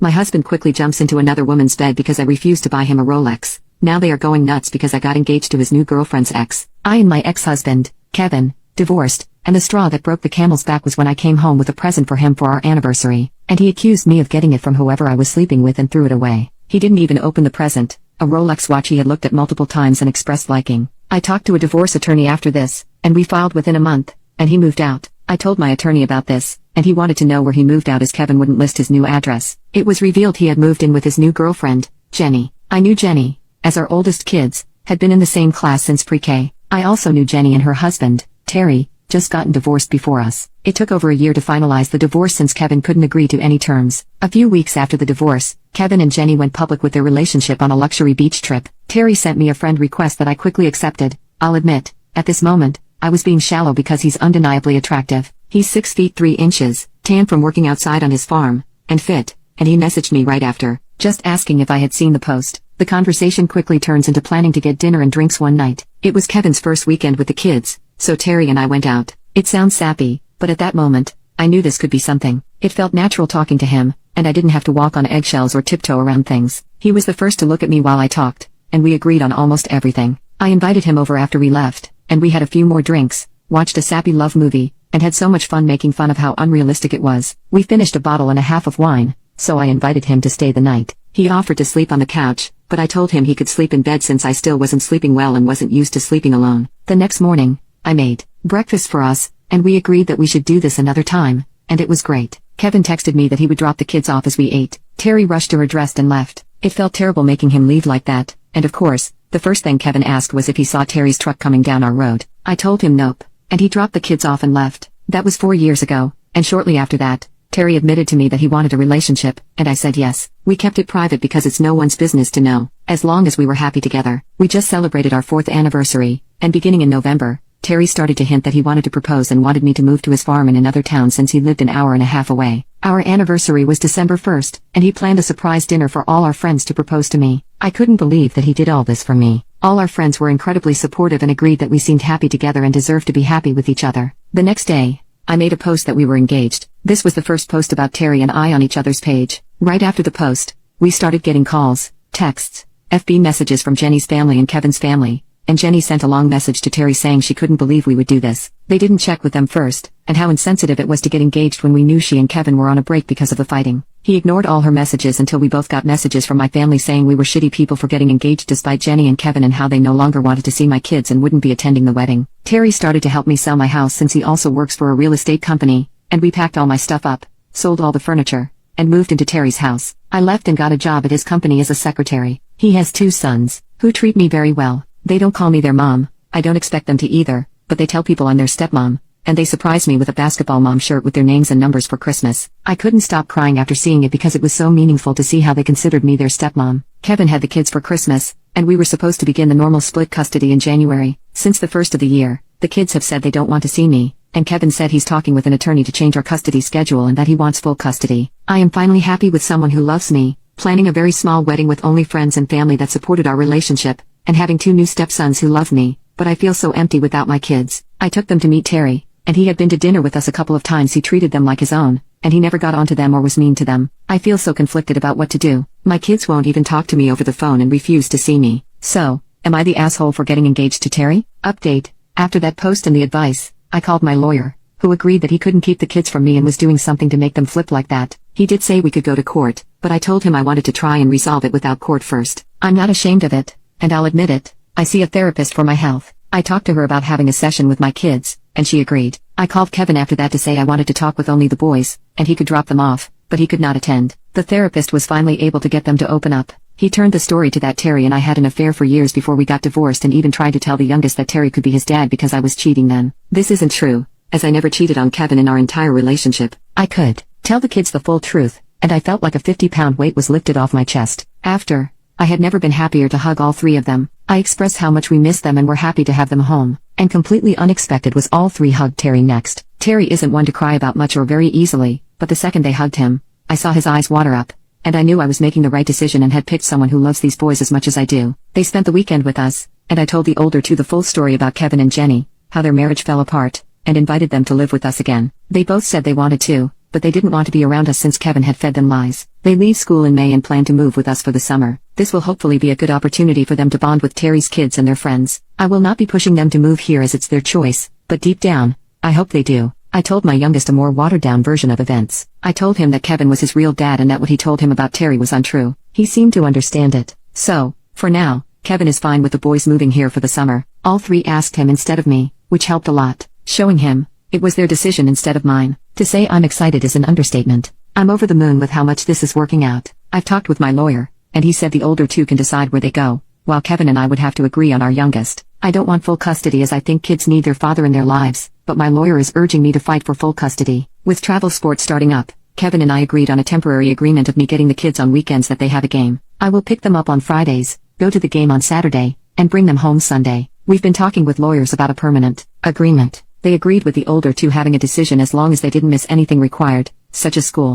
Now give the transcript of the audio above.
My husband quickly jumps into another woman's bed because I refused to buy him a Rolex. Now they are going nuts because I got engaged to his new girlfriend's ex. I and my ex-husband, Kevin, divorced, and the straw that broke the camel's back was when I came home with a present for him for our anniversary, and he accused me of getting it from whoever I was sleeping with and threw it away. He didn't even open the present, a Rolex watch he had looked at multiple times and expressed liking. I talked to a divorce attorney after this, and we filed within a month, and he moved out. I told my attorney about this, and he wanted to know where he moved out as Kevin wouldn't list his new address. It was revealed he had moved in with his new girlfriend, Jenny. I knew Jenny, as our oldest kids, had been in the same class since pre-K. I also knew Jenny and her husband, Terry, just gotten divorced before us. It took over a year to finalize the divorce since Kevin couldn't agree to any terms. A few weeks after the divorce, Kevin and Jenny went public with their relationship on a luxury beach trip. Terry sent me a friend request that I quickly accepted. I'll admit, at this moment, I was being shallow because he's undeniably attractive. He's 6 feet 3 inches, tan from working outside on his farm, and fit, and he messaged me right after, just asking if I had seen the post. The conversation quickly turns into planning to get dinner and drinks one night. It was Kevin's first weekend with the kids, so Terry and I went out. It sounds sappy, but at that moment, I knew this could be something. It felt natural talking to him, and I didn't have to walk on eggshells or tiptoe around things. He was the first to look at me while I talked, and we agreed on almost everything. I invited him over after we left, and we had a few more drinks, watched a sappy love movie, and had so much fun making fun of how unrealistic it was. We finished a bottle and a half of wine, so I invited him to stay the night. He offered to sleep on the couch, but I told him he could sleep in bed since I still wasn't sleeping well and wasn't used to sleeping alone. The next morning, I made breakfast for us, and we agreed that we should do this another time, and it was great. Kevin texted me that he would drop the kids off as we ate. Terry rushed to her dressed and left. It felt terrible making him leave like that, and of course, the first thing Kevin asked was if he saw Terry's truck coming down our road. I told him nope, and he dropped the kids off and left. That was 4 years ago, and shortly after that, Terry admitted to me that he wanted a relationship, and I said yes. We kept it private because it's no one's business to know, as long as we were happy together. We just celebrated our 4th anniversary, and beginning in November, Terry started to hint that he wanted to propose and wanted me to move to his farm in another town since he lived an hour and a half away. Our anniversary was December 1st, and he planned a surprise dinner for all our friends to propose to me. I couldn't believe that he did all this for me. All our friends were incredibly supportive and agreed that we seemed happy together and deserved to be happy with each other. The next day, I made a post that we were engaged. This was the first post about Terry and I on each other's page. Right after the post, we started getting calls, texts, FB messages from Jenny's family and Kevin's family, and Jenny sent a long message to Terry saying she couldn't believe we would do this. They didn't check with them first, and how insensitive it was to get engaged when we knew she and Kevin were on a break because of the fighting. He ignored all her messages until we both got messages from my family saying we were shitty people for getting engaged despite Jenny and Kevin and how they no longer wanted to see my kids and wouldn't be attending the wedding. Terry started to help me sell my house since he also works for a real estate company, and we packed all my stuff up, sold all the furniture, and moved into Terry's house. I left and got a job at his company as a secretary. He has 2 sons, who treat me very well. They don't call me their mom, I don't expect them to either, but they tell people I'm their stepmom, and they surprised me with a basketball mom shirt with their names and numbers for Christmas. I couldn't stop crying after seeing it because it was so meaningful to see how they considered me their stepmom. Kevin had the kids for Christmas, and we were supposed to begin the normal split custody in January. Since the first of the year, the kids have said they don't want to see me, and Kevin said he's talking with an attorney to change our custody schedule and that he wants full custody. I am finally happy with someone who loves me, planning a very small wedding with only friends and family that supported our relationship, and having 2 new stepsons who love me, but I feel so empty without my kids. I took them to meet Terry, and he had been to dinner with us a couple of times. He treated them like his own, and he never got onto them or was mean to them. I feel so conflicted about what to do. My kids won't even talk to me over the phone and refuse to see me. So, am I the asshole for getting engaged to Terry? Update. After that post and the advice, I called my lawyer, who agreed that he couldn't keep the kids from me and was doing something to make them flip like that. He did say we could go to court, but I told him I wanted to try and resolve it without court first. I'm not ashamed of it, and I'll admit it. I see a therapist for my health. I talked to her about having a session with my kids, and she agreed. I called Kevin after that to say I wanted to talk with only the boys, and he could drop them off, but he could not attend. The therapist was finally able to get them to open up. He turned the story to that Terry and I had an affair for years before we got divorced and even tried to tell the youngest that Terry could be his dad because I was cheating then. This isn't true, as I never cheated on Kevin in our entire relationship. I could tell the kids the full truth, and I felt like a 50-pound weight was lifted off my chest. After, I had never been happier to hug all 3 of them. I expressed how much we missed them and were happy to have them home. And completely unexpected was all 3 hugged Terry next. Terry isn't one to cry about much or very easily, but the second they hugged him, I saw his eyes water up, and I knew I was making the right decision and had picked someone who loves these boys as much as I do. They spent the weekend with us, and I told the older 2 the full story about Kevin and Jenny, how their marriage fell apart, and invited them to live with us again. They both said they wanted to, but they didn't want to be around us since Kevin had fed them lies. They leave school in May and plan to move with us for the summer. This will hopefully be a good opportunity for them to bond with Terry's kids and their friends. I will not be pushing them to move here as it's their choice, but deep down, I hope they do. I told my youngest a more watered-down version of events. I told him that Kevin was his real dad and that what he told him about Terry was untrue. He seemed to understand it. So, for now, Kevin is fine with the boys moving here for the summer. All three asked him instead of me, which helped a lot. Showing him, it was their decision instead of mine. To say I'm excited is an understatement. I'm over the moon with how much this is working out. I've talked with my lawyer, and he said the older two can decide where they go, while Kevin and I would have to agree on our youngest. I don't want full custody as I think kids need their father in their lives, but my lawyer is urging me to fight for full custody. With travel sports starting up, Kevin and I agreed on a temporary agreement of me getting the kids on weekends that they have a game. I will pick them up on Fridays, go to the game on Saturday, and bring them home Sunday. We've been talking with lawyers about a permanent agreement. They agreed with the older two having a decision as long as they didn't miss anything required, such as school.